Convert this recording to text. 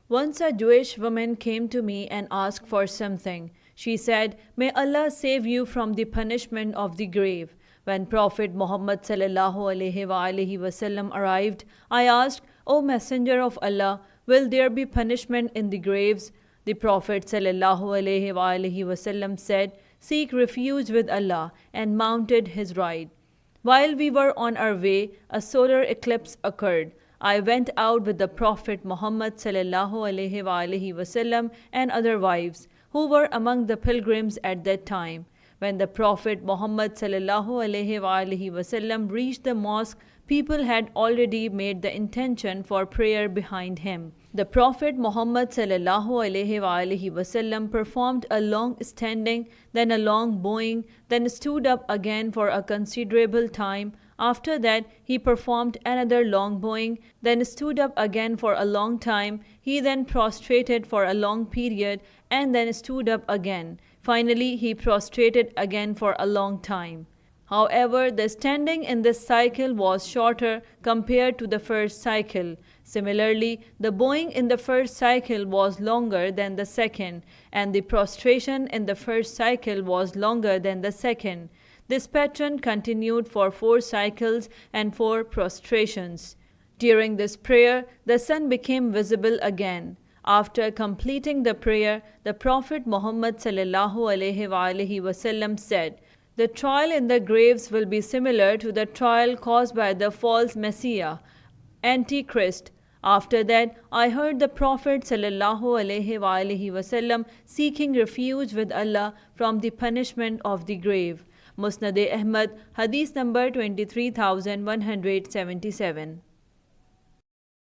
Once a Jewish woman came to me and asked for something. She said, "May Allah save you from the punishment of the grave." When Prophet Mohammad S.A.W. arrived, I asked, "O Messenger of Allah, will there be punishment in the graves?" The Prophet ﷺ said, "Seek refuge with Allah," and mounted his ride. While we were on our way, a solar eclipse occurred. I went out with the Prophet Muhammad ﷺ and other wives, who were among the pilgrims at that time. When the Prophet Muhammad ﷺ reached the mosque, people had already made the intention for prayer behind him. The Prophet Muhammad ﷺ performed a long standing, then a long bowing, then stood up again for a considerable time. After that, he performed another long bowing, then stood up again for a long time. He then prostrated for a long period and then stood up again. Finally, he prostrated again for a long time. However, the standing in this cycle was shorter compared to the first cycle. Similarly, the bowing in the first cycle was longer than the second, and the prostration in the first cycle was longer than the second. This pattern continued for 4 cycles and 4 prostrations. During this prayer, the sun became visible again. After completing the prayer, the Prophet Muhammad ﷺ said, "The trial in the graves will be similar to the trial caused by the false Messiah, Antichrist." After that, I heard the Prophet ﷺ seeking refuge with Allah from the punishment of the grave. Musnad Ahmad Hadith number 23177.